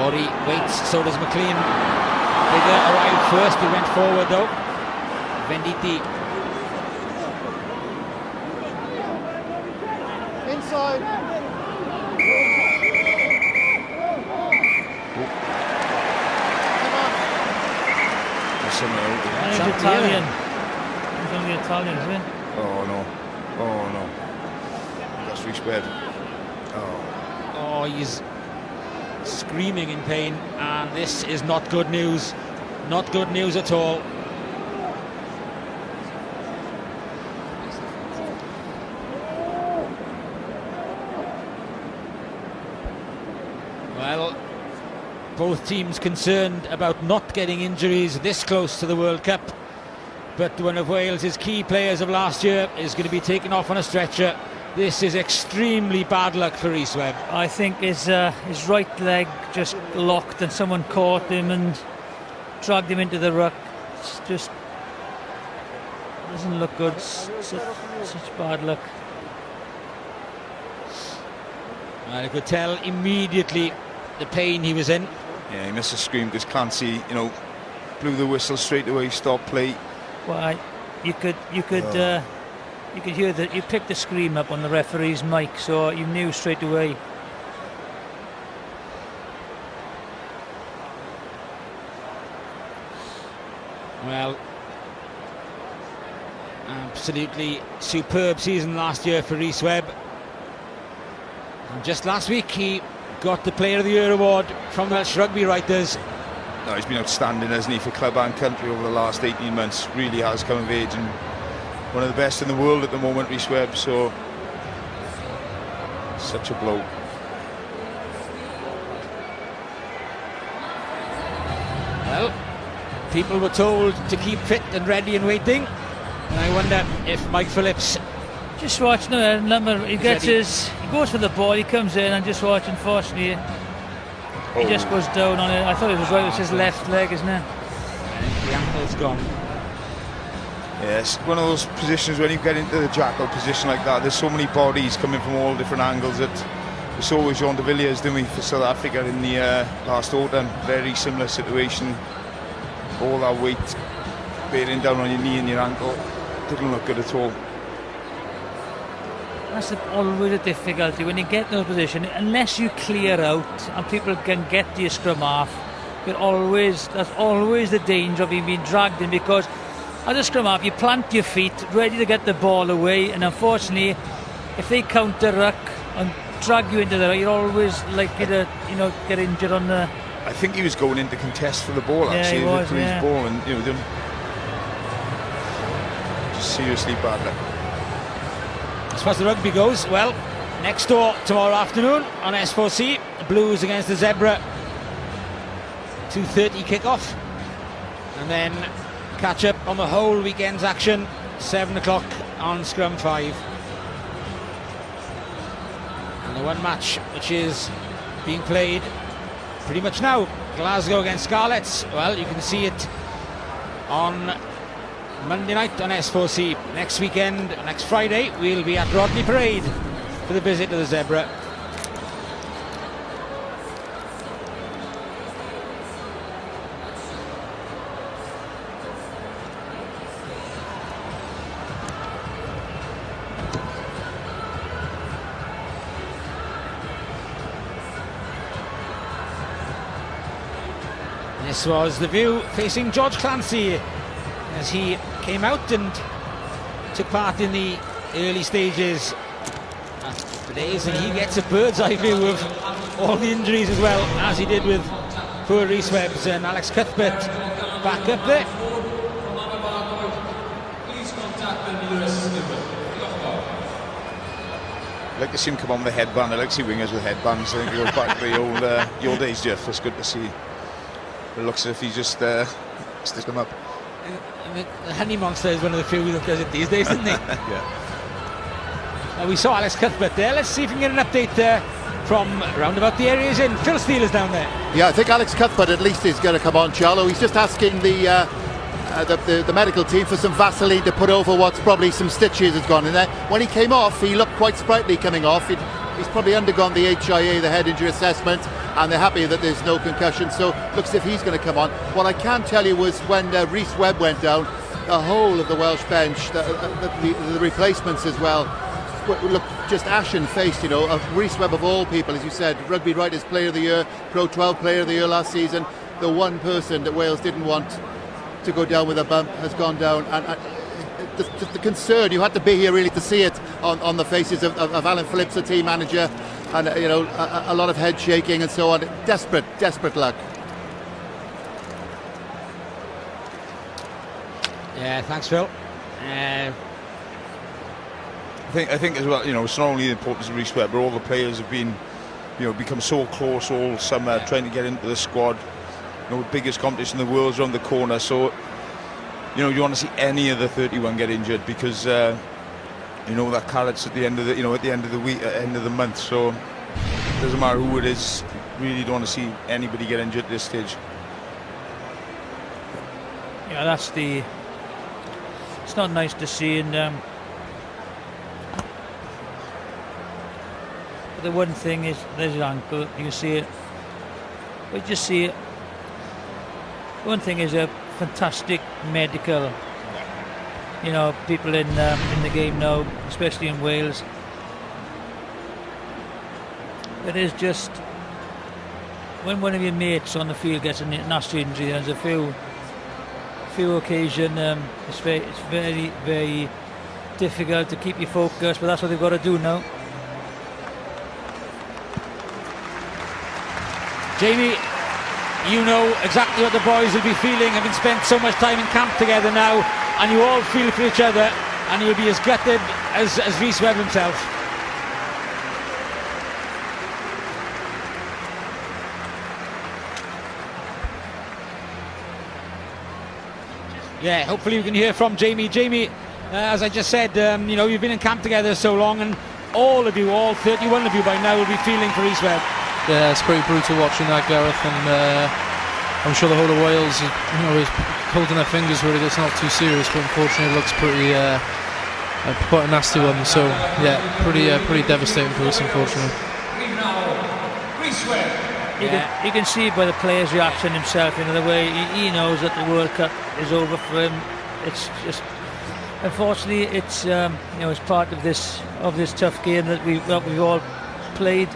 Rory waits, so does McLean. Bigger arrived first, he went forward though. Venditti. Inside. He's Italian. He's only Italian, isn't he? Oh no. Oh no. That's Rhys Webb. Oh, he's screaming in pain, and this is not good news. Not good news at all. Well, both teams concerned about not getting injuries this close to the World Cup, but one of Wales' key players of last year is going to be taken off on a stretcher. This is extremely bad luck for Rhys Webb. I think his right leg just locked and someone caught him and dragged him into the ruck. It's just doesn't look good. Such bad luck. And I could tell immediately the pain he was in. Yeah, he must have screamed because Clancy, blew the whistle straight away, stopped play. Well, you could hear that. You picked the scream up on the referee's mic, so you knew straight away. Well, absolutely superb season last year for Rhys Webb. And just last week he got the Player of the Year award from the Welsh rugby writers. No, he's been outstanding, hasn't he, for club and country over the last 18 months. Really has come of age and one of the best in the world at the moment, Rhys Webb. So such a blow. Well, people were told to keep fit and ready and waiting, and I wonder if Mike Phillips just watching the number. He goes for the ball, he comes in and just watch. Unfortunately, he just goes down on it. I thought it was right. It's his left leg, isn't it? The ankle's gone. Yes, one of those positions when you get into the jackal position like that, there's so many bodies coming from all different angles. That we saw with Jean de Villiers, didn't we, for South Africa in the last autumn. Very similar situation. All that weight bearing down on your knee and your ankle. Didn't look good at all. That's always a difficulty when you get in those positions. Unless you clear out and people can get to your scrum half, that's always the danger of you being dragged in, because as a scrum half you plant your feet ready to get the ball away, and unfortunately if they counter ruck and drag you into the ruck, you're always likely to get injured on the... I think he was going in to contest for the ball, actually. Yeah, he was, his ball, and just seriously bad luck. As far as the rugby goes, well, next door tomorrow afternoon on S4C, Blues against the Zebra, 2:30 kick-off, and then catch up on the whole weekend's action, 7 o'clock on Scrum 5. And the one match which is being played pretty much now, Glasgow against Scarlets. Well, you can see it on Monday night on S4C. Next weekend, next Friday, we'll be at Rodney Parade for the visit to the Zebra. This was the view facing George Clancy as he came out and took part in the early stages at the days, and he gets a bird's eye view of all the injuries as well, as he did with poor Rhys Webb and Alex Cuthbert back up there. I'd like to see him come on with a headband. I like to see wingers with headbands. I think he goes back to the old days, Jeff. It's good to see. It looks as if he just sticks them up. The Honey Monster is one of the few who does it these days, isn't he? Yeah. We saw Alex Cuthbert there. Let's see if we can get an update from round about the area he's in. Phil Steele is down there. Yeah, I think Alex Cuthbert at least is going to come on, Charlo. He's just asking the medical team for some Vaseline to put over what's probably some stitches has gone in there. When he came off, he looked quite sprightly coming off. He's probably undergone the HIA, the head injury assessment, and they're happy that there's no concussion, so looks as if he's going to come on. What I can tell you was when Rhys Webb went down, the whole of the Welsh bench, the replacements as well, look just ashen-faced, you know. Rhys Webb of all people, as you said, Rugby Writers Player of the Year, Pro 12 Player of the Year last season, the one person that Wales didn't want to go down with a bump has gone down, and the concern, you had to be here really to see it on the faces of Alan Phillips, the team manager, and you know, a lot of head shaking and so on. Desperate luck. Yeah, thanks, Phil. I think as well, you know, it's not only the importance of Rhys Webb, but all the players have been, you know, become so close all summer, trying to get into the squad. You know, biggest competition in the world's around the corner, so you know, you want to see any of the 31 get injured, because you know that carrot's at the end of the, you know, at the end of the week, end of the month. So it doesn't matter who it is. Really don't want to see anybody get injured at this stage. Yeah, that's the. It's not nice to see, and but the one thing is, there's his ankle. You can see it. But just see it. One thing is a fantastic medical. You know, people in the game now, especially in Wales. It is just when one of your mates on the field gets a nasty injury, there's a few occasions. It's very, very difficult to keep you focused, but that's what they've got to do now. Jamie, you know exactly what the boys will be feeling, having spent so much time in camp together now, and you all feel for each other, and you'll be as gutted as Rhys Webb himself. Yeah, hopefully we can hear from Jamie. Jamie, as I just said, you know, you've been in camp together so long, and all of you, all 31 of you by now, will be feeling for Rhys Webb. Yeah, it's pretty brutal watching that, Gareth, and I'm sure the whole of Wales, you know, is holding their fingers really. It's not too serious, but unfortunately it looks pretty quite a nasty one. So yeah, pretty devastating for us, unfortunately. You can see by the player's reaction himself, you know, the way he knows that the World Cup is over for him. It's just, unfortunately, it's you know, it's part of this tough game that we've all played.